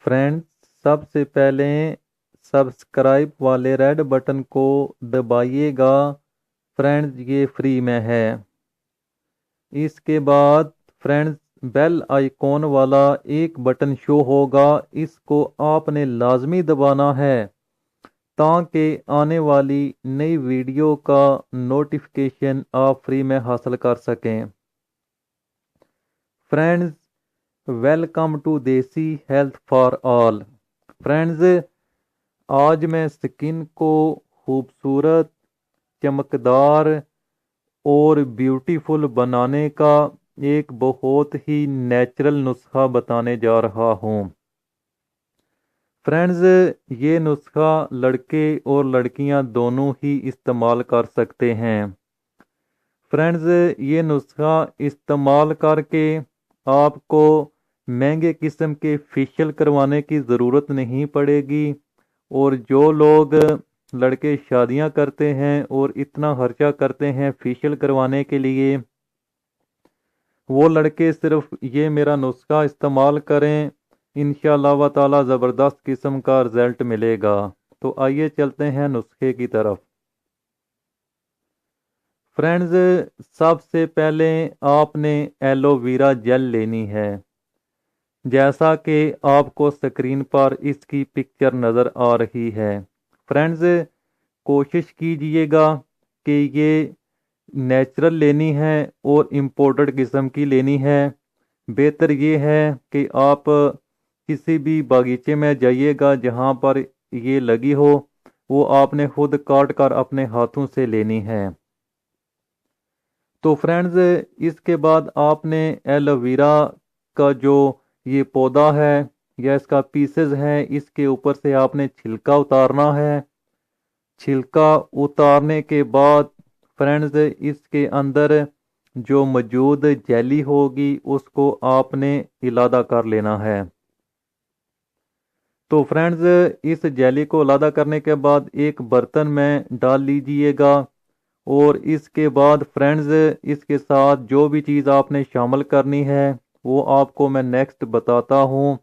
Friends, सबसे पहले subscribe वाले रेड बटन को दबाइएगा। फ्रेंड्स, ये फ्री में है। इसके बाद फ्रेंड्स, बेल आइकॉन वाला एक बटन शो होगा, इसको आपने लाजमी दबाना है ताकि आने वाली नई वीडियो का नोटिफिकेशन आप फ्री में हासिल कर सकें। फ्रेंड्स, वेलकम टू देसी हेल्थ फॉर ऑल। फ्रेंड्स, आज मैं स्किन को खूबसूरत, चमकदार और ब्यूटीफुल बनाने का एक बहुत ही नेचुरल नुस्खा बताने जा रहा हूँ। फ्रेंड्स, ये नुस्खा लड़के और लड़कियां दोनों ही इस्तेमाल कर सकते हैं। फ्रेंड्स, ये नुस्खा इस्तेमाल करके आपको महंगे किस्म के फेशियल करवाने की ज़रूरत नहीं पड़ेगी। और जो लोग लड़के शादियां करते हैं और इतना खर्चा करते हैं फेशियल करवाने के लिए, वो लड़के सिर्फ ये मेरा नुस्खा इस्तेमाल करें, इंशाअल्लाह व ताला ज़बरदस्त किस्म का रिजल्ट मिलेगा। तो आइए चलते हैं नुस्खे की तरफ। फ्रेंड्स, सबसे पहले आपने एलोवेरा जेल लेनी है, जैसा कि आपको स्क्रीन पर इसकी पिक्चर नज़र आ रही है। फ्रेंड्स, कोशिश कीजिएगा कि ये नेचुरल लेनी है और इम्पोर्टेड किस्म की लेनी है। बेहतर ये है कि आप किसी भी बागीचे में जाइएगा जहाँ पर ये लगी हो, वो आपने खुद काट कर अपने हाथों से लेनी है। तो फ्रेंड्स, इसके बाद आपने एलोवेरा का जो ये पौधा है या इसका पीसेस है, इसके ऊपर से आपने छिलका उतारना है। छिलका उतारने के बाद फ्रेंड्स, इसके अंदर जो मौजूद जेली होगी उसको आपने इलादा कर लेना है। तो फ्रेंड्स, इस जेली को इलादा करने के बाद एक बर्तन में डाल लीजिएगा। और इसके बाद फ्रेंड्स, इसके साथ जो भी चीज़ आपने शामिल करनी है वो आपको मैं नेक्स्ट बताता हूँ।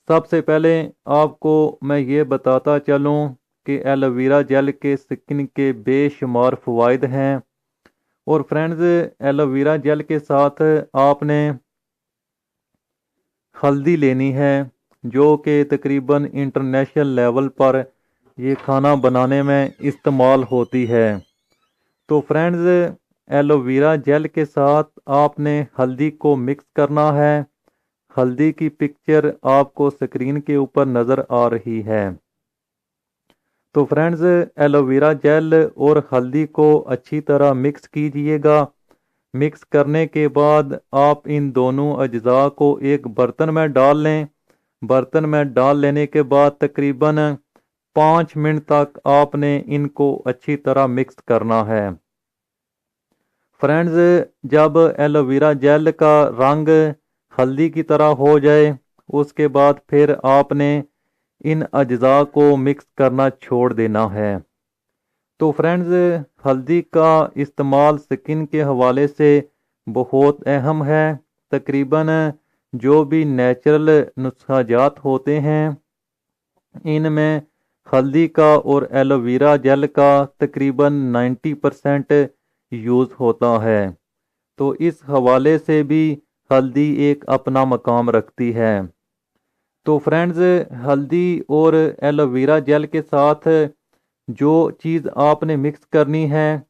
सबसे पहले आपको मैं ये बताता चलूँ कि एलोवेरा जेल के स्किन के बेशुमार फ़वाइद हैं। और फ्रेंड्स, एलोवेरा जेल के साथ आपने हल्दी लेनी है, जो कि तकरीबन इंटरनेशनल लेवल पर ये खाना बनाने में इस्तेमाल होती है। तो फ्रेंड्स, एलोवेरा जेल के साथ आपने हल्दी को मिक्स करना है। हल्दी की पिक्चर आपको स्क्रीन के ऊपर नज़र आ रही है। तो फ्रेंड्स, एलोवेरा जेल और हल्दी को अच्छी तरह मिक्स कीजिएगा। मिक्स करने के बाद आप इन दोनों अज्जा को एक बर्तन में डाल लें। बर्तन में डाल लेने के बाद तकरीबन 5 मिनट तक आपने इनको अच्छी तरह मिक्स करना है। फ्रेंड्स, जब एलोवेरा जेल का रंग हल्दी की तरह हो जाए, उसके बाद फिर आपने इन अज्जा को मिक्स करना छोड़ देना है। तो फ्रेंड्स, हल्दी का इस्तेमाल स्किन के हवाले से बहुत अहम है। तकरीबन जो भी नेचुरल नुस्खाजात होते हैं, इनमें हल्दी का और एलोवेरा जेल का तकरीबन 90% यूज़ होता है। तो इस हवाले से भी हल्दी एक अपना मकाम रखती है। तो फ्रेंड्स, हल्दी और एलोवेरा जेल के साथ जो चीज़ आपने मिक्स करनी है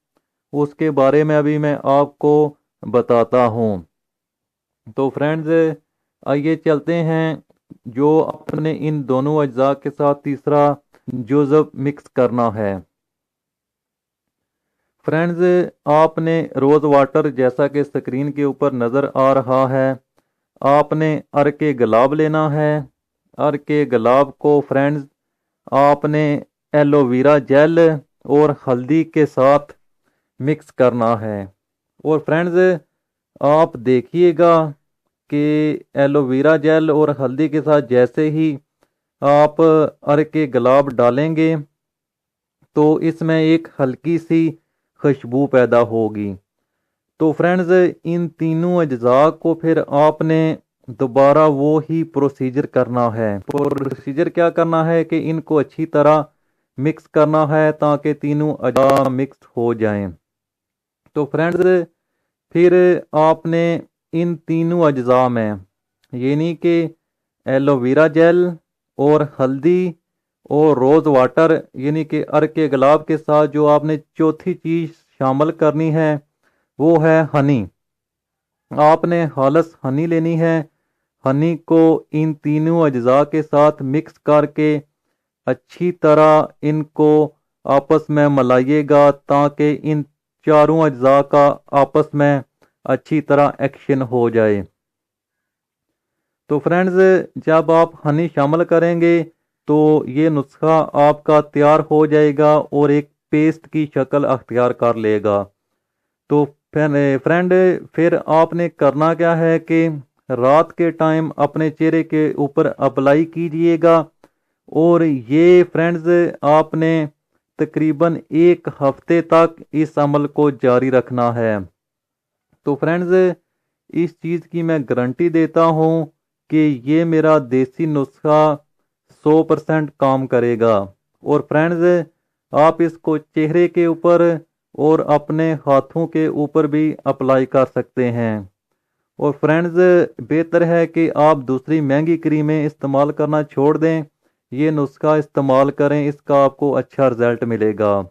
उसके बारे में अभी मैं आपको बताता हूँ। तो फ्रेंड्स, आइए चलते हैं जो आपने इन दोनों अज्जा के साथ तीसरा जुज़ मिक्स करना है। फ्रेंड्स, आपने रोज़ वाटर, जैसा कि स्क्रीन के ऊपर नज़र आ रहा है, आपने अर्के गुलाब लेना है। अर्के गुलाब को फ्रेंड्स आपने एलोवेरा जेल और हल्दी के साथ मिक्स करना है। और फ्रेंड्स, आप देखिएगा कि एलोवेरा जेल और हल्दी के साथ जैसे ही आप अर्के गुलाब डालेंगे तो इसमें एक हल्की सी खुशबू पैदा होगी। तो फ्रेंड्स, इन तीनों अज्जा को फिर आपने दोबारा वो ही प्रोसीजर करना है। प्रोसीजर क्या करना है कि इनको अच्छी तरह मिक्स करना है ताकि तीनों अज्जा मिक्स हो जाएं। तो फ्रेंड्स फिर आपने इन तीनों अज्जा में यानी कि एलोवेरा जेल और हल्दी और रोज़ वाटर यानी कि अर्क के गुलाब के साथ जो आपने चौथी चीज़ शामिल करनी है वो है हनी। आपने खालिस हनी लेनी है। हनी को इन तीनों अज्जा के साथ मिक्स करके अच्छी तरह इनको आपस में मिलाइएगा ताकि इन चारों अज्जा का आपस में अच्छी तरह एक्शन हो जाए। तो फ्रेंड्स जब आप हनी शामिल करेंगे तो ये नुस्खा आपका तैयार हो जाएगा और एक पेस्ट की शक्ल अख्तियार कर लेगा। तो फ्रेंड फिर आपने करना क्या है कि रात के टाइम अपने चेहरे के ऊपर अप्लाई कीजिएगा और ये फ्रेंड्स आपने तकरीबन 1 हफ्ते तक इस अमल को जारी रखना है। तो फ्रेंड्स इस चीज़ की मैं गारंटी देता हूँ कि ये मेरा देसी नुस्खा 100% काम करेगा। और फ्रेंड्स आप इसको चेहरे के ऊपर और अपने हाथों के ऊपर भी अप्लाई कर सकते हैं। और फ्रेंड्स बेहतर है कि आप दूसरी महंगी क्रीमें इस्तेमाल करना छोड़ दें, ये नुस्खा इस्तेमाल करें, इसका आपको अच्छा रिजल्ट मिलेगा।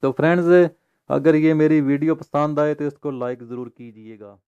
तो फ्रेंड्स अगर ये मेरी वीडियो पसंद आए तो इसको लाइक ज़रूर कीजिएगा।